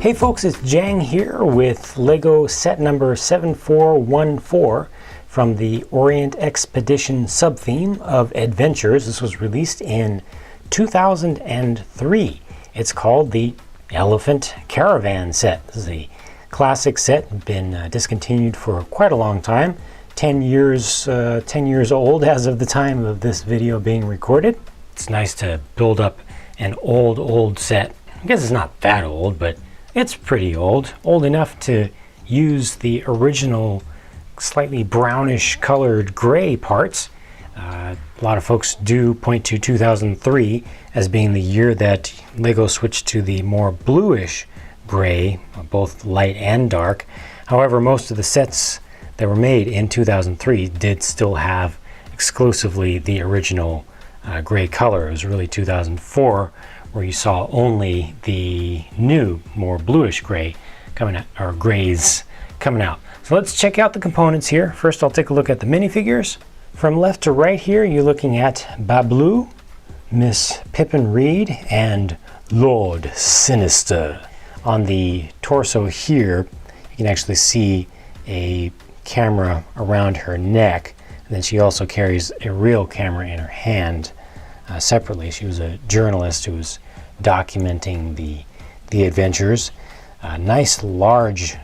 Hey folks, it's JANG here with LEGO set number 7414 from the Orient Expedition sub-theme of Adventures. This was released in 2003. It's called the Elephant Caravan set. This is a classic set, been discontinued for quite a long time. 10 years old as of the time of this video being recorded. It's nice to build up an old set. I guess it's not that old, but it's pretty old enough to use the original slightly brownish colored gray parts. A lot of folks do point to 2003 as being the year that LEGO switched to the more bluish gray, both light and dark. However, most of the sets that were made in 2003 did still have exclusively the original gray color. It was really 2004 where you saw only the new, more bluish gray coming out, or grays coming out. So let's check out the components here. First, I'll take a look at the minifigures. From left to right here, you're looking at Babloo, Miss Pippin Reed, and Lord Sinister. On the torso here, you can actually see a camera around her neck, and then she also carries a real camera in her hand. Separately, she was a journalist who was documenting the adventures. A nice large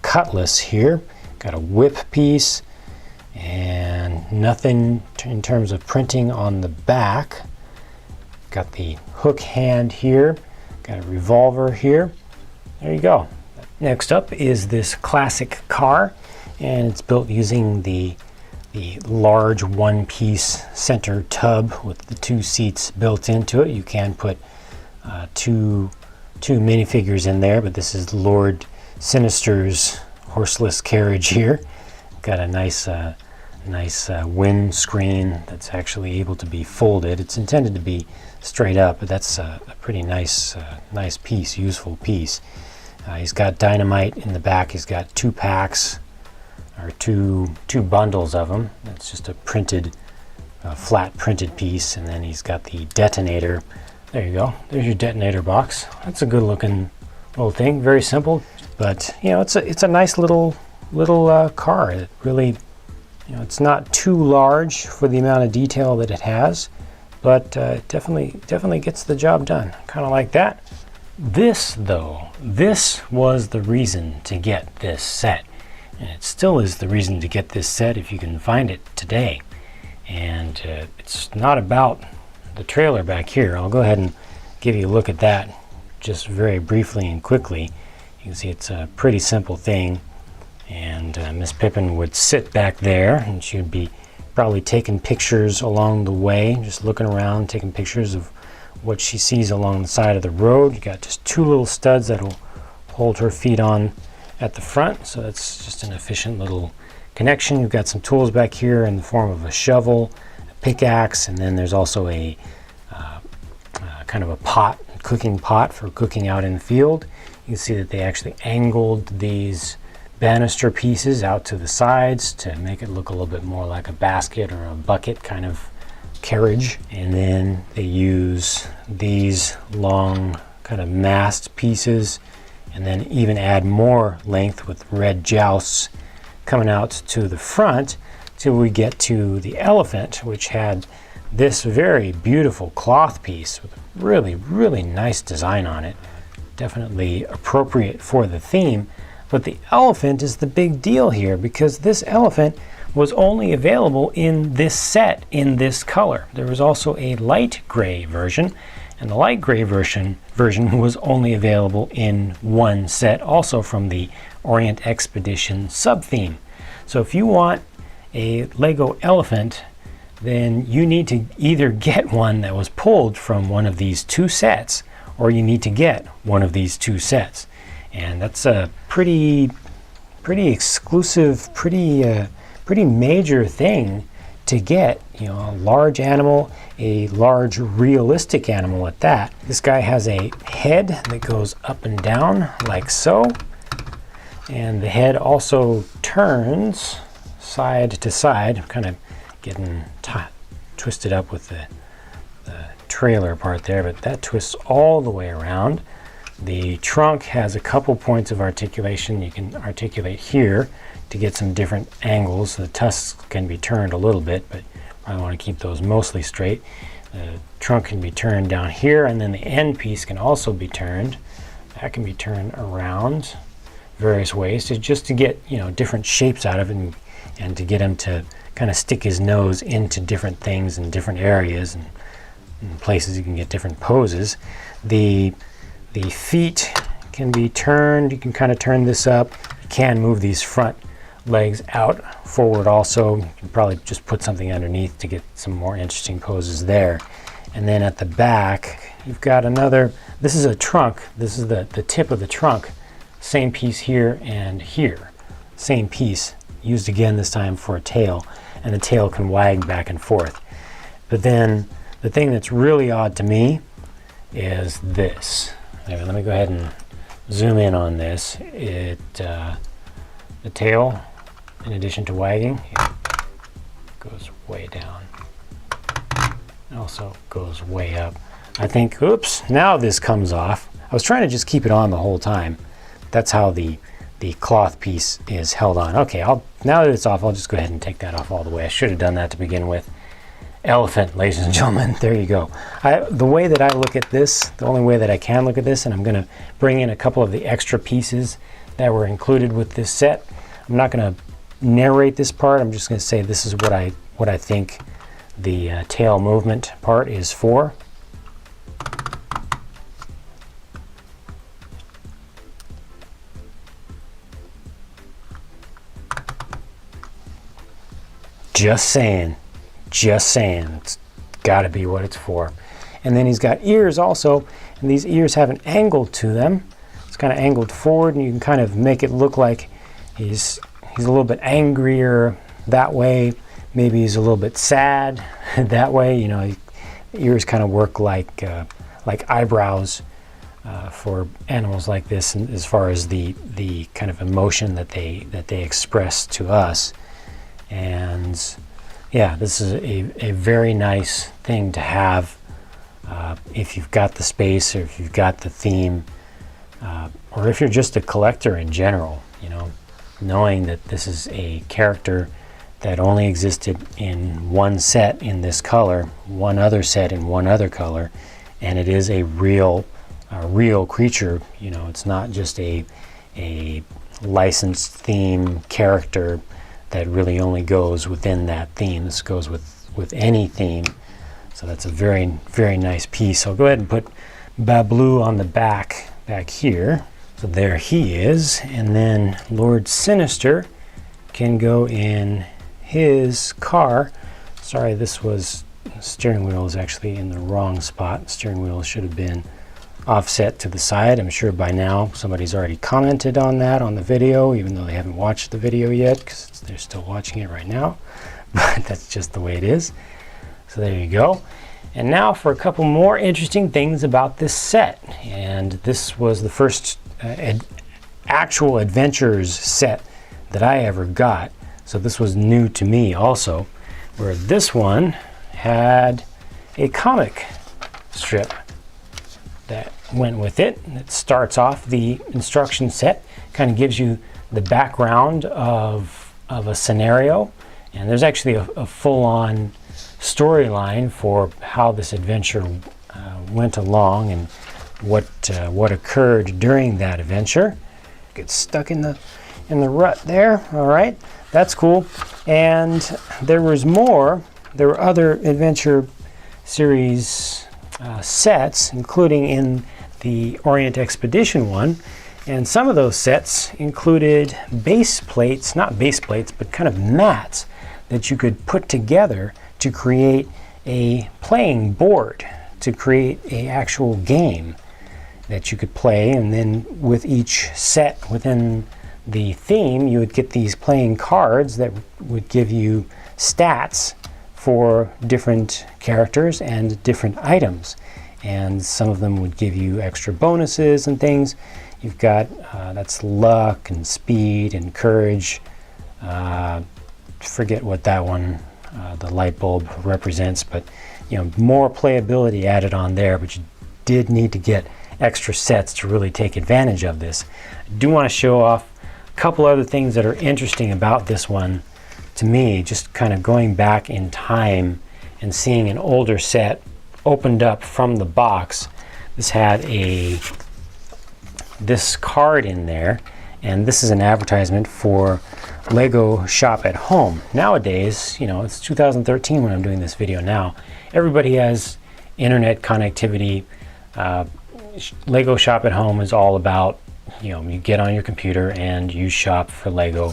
cutlass here, got a whip piece, and nothing in terms of printing on the back. Got the hook hand here, got a revolver here. There you go. Next up is this classic car, and it's built using the large one-piece center tub with the two seats built into it. You can put two minifigures in there, but this is Lord Sinister's horseless carriage here. Got a nice windscreen that's actually able to be folded. It's intended to be straight up, but that's a pretty nice piece, useful piece. He's got dynamite in the back. He's got two packs, or two bundles of them. It's just a printed, flat printed piece, and then he's got the detonator. There you go. There's your detonator box. That's a good looking little thing. Very simple, but you know, it's a nice little car. It really, you know, it's not too large for the amount of detail that it has, but it definitely gets the job done. Kind of like that. This though, this was the reason to get this set. And it still is the reason to get this set if you can find it today. And it's not about the trailer back here. I'll go ahead and give you a look at that just very briefly and quickly. You can see it's a pretty simple thing. And Miss Pippin would sit back there, and she would be probably taking pictures along the way, just looking around, taking pictures of what she sees along the side of the road. You got just two little studs that'll hold her feet on at the front, so that's just an efficient little connection. You've got some tools back here in the form of a shovel, a pickaxe, and then there's also a kind of a pot, cooking pot for cooking out in the field. You can see that they actually angled these banister pieces out to the sides to make it look a little bit more like a basket or a bucket kind of carriage. And then they use these long kind of mast pieces, and then even add more length with red jousts coming out to the front till we get to the elephant, which had this very beautiful cloth piece with a really nice design on it. Definitely appropriate for the theme. But the elephant is the big deal here, because this elephant was only available in this set in this color. There was also a light gray version, and the light gray version was only available in one set, also from the Orient Expedition sub-theme. So if you want a LEGO elephant, then you need to either get one that was pulled from one of these two sets, or you need to get one of these two sets. And that's a pretty exclusive, pretty major thing to get, you know, a large animal, a large realistic animal at that. This guy has a head that goes up and down like so, and the head also turns side to side. I'm kind of getting twisted up with the trailer part there, but that twists all the way around. The trunk has a couple points of articulation. You can articulate here to get some different angles. The tusks can be turned a little bit, but I want to keep those mostly straight. The trunk can be turned down here, and then the end piece can also be turned. That can be turned around various ways just to get, you know, different shapes out of it, and to get him to kind of stick his nose into different things in different areas and places you can get different poses. The feet can be turned. You can kind of turn this up. You can move these front legs out forward also. You can probably just put something underneath to get some more interesting poses there. And then at the back, you've got another, this is a trunk. This is the tip of the trunk. Same piece here and here. Same piece, used again this time for a tail. And the tail can wag back and forth. But then the thing that's really odd to me is this. Anyway, let me go ahead and zoom in on this. The tail, in addition to wagging, goes way down. It also goes way up. I think, oops, now this comes off. I was trying to just keep it on the whole time. That's how the cloth piece is held on. Okay, now that it's off, I'll just go ahead and take that off all the way. I should have done that to begin with. Elephant, ladies and gentlemen, there you go. The way that I look at this, the only way that I can look at this, and I'm going to bring in a couple of the extra pieces that were included with this set. I'm not going to narrate this part. I'm just going to say this is what I think the tail movement part is for. Just saying. Just saying, it's got to be what it's for. And then he's got ears also, and these ears have an angle to them. It's kind of angled forward, and you can kind of make it look like he's a little bit angrier that way. Maybe he's a little bit sad that way. You know, ears kind of work like eyebrows for animals like this, and as far as the kind of emotion that they express to us. And yeah, this is a very nice thing to have if you've got the space, or if you've got the theme, or if you're just a collector in general, you know, knowing that this is a character that only existed in one set in this color, one other set in one other color, and it is a real creature. You know, it's not just a licensed theme character that really only goes within that theme. This goes with any theme. So that's a very, very nice piece. I'll go ahead and put Bablu on the back here. So there he is. And then Lord Sinister can go in his car. Sorry, the steering wheel is actually in the wrong spot. The steering wheel should have been offset to the side. I'm sure by now somebody's already commented on that on the video, even though they haven't watched the video yet, because they're still watching it right now. But that's just the way it is. So there you go. And now for a couple more interesting things about this set. And this was the first actual adventures set that I ever got. So this was new to me also, where this one had a comic strip that went with it. It starts off the instruction set, kind of gives you the background of a scenario, and there's actually a full-on storyline for how this adventure went along and what occurred during that adventure. Get stuck in the rut there. All right, that's cool. And there was more. There were other adventure series sets, including in the Orient Expedition one, and some of those sets included base plates, not base plates, but kind of mats that you could put together to create a playing board, to create an actual game that you could play. And then with each set within the theme, you would get these playing cards that would give you stats for different characters and different items, and some of them would give you extra bonuses and things. You've got that's luck and speed and courage. Forget what that one, the light bulb, represents, but you know, more playability added on there. But you did need to get extra sets to really take advantage of this. I do want to show off a couple other things that are interesting about this one to me, just kind of going back in time and seeing an older set opened up from the box. This had this card in there, and this is an advertisement for Lego Shop at Home. Nowadays, you know, it's 2013 when I'm doing this video now. Everybody has internet connectivity. Lego Shop at Home is all about, you know, you get on your computer and you shop for Lego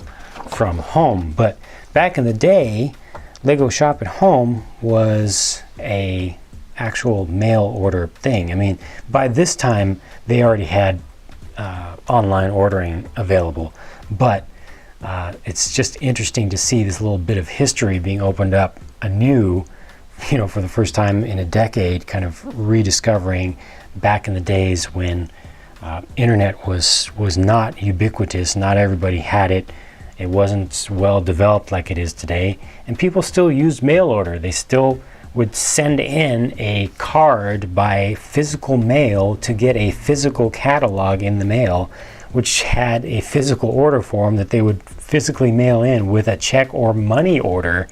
from home. But back in the day, Lego Shop at Home was a actual mail order thing. I mean, by this time they already had online ordering available, but it's just interesting to see this little bit of history being opened up anew, you know, for the first time in a decade, kind of rediscovering back in the days when internet was not ubiquitous. Not everybody had it. It wasn't well developed like it is today, and people still used mail order. They still would send in a card by physical mail to get a physical catalog in the mail, which had a physical order form that they would physically mail in with a check or money order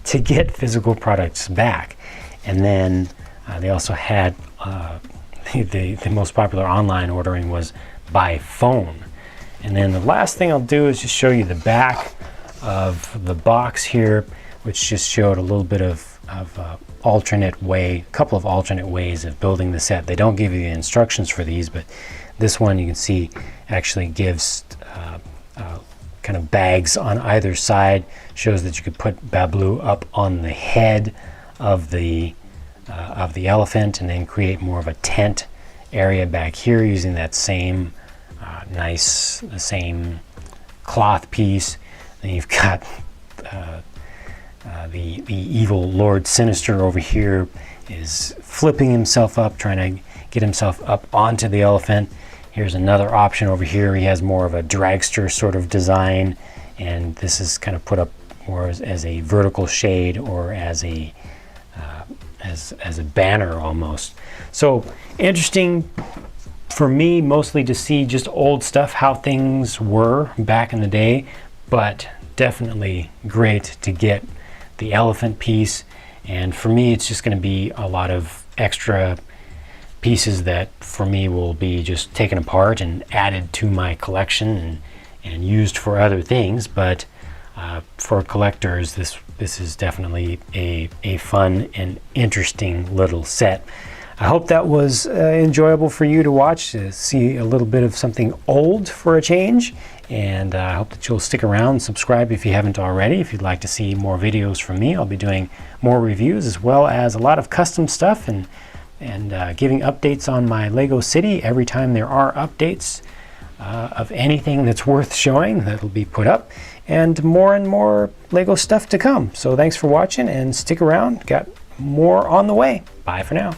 to get physical products back. And then they also had the most popular online ordering was by phone. And then the last thing I'll do is just show you the back of the box here, which just showed a little bit of a couple of alternate ways of building the set. They don't give you the instructions for these, but this one you can see actually gives kind of bags on either side. Shows that you could put Babloo up on the head of the elephant and then create more of a tent area back here using that same the same cloth piece. Then you've got the evil Lord Sinister over here is flipping himself up, trying to get himself up onto the elephant. Here's another option over here. He has more of a dragster sort of design, and this is kind of put up more as a vertical shade or as a banner almost. So interesting for me, mostly to see just old stuff, how things were back in the day, but definitely great to get the elephant piece. And for me, it's just going to be a lot of extra pieces that for me will be just taken apart and added to my collection and used for other things. But for collectors, this is definitely a fun and interesting little set. I hope that was enjoyable for you to watch, to see a little bit of something old for a change. And I hope that you'll stick around, subscribe if you haven't already. If you'd like to see more videos from me, I'll be doing more reviews as well as a lot of custom stuff and giving updates on my Lego City every time there are updates of anything that's worth showing. That'll be put up, and more Lego stuff to come. So thanks for watching and stick around. Got more on the way. Bye for now.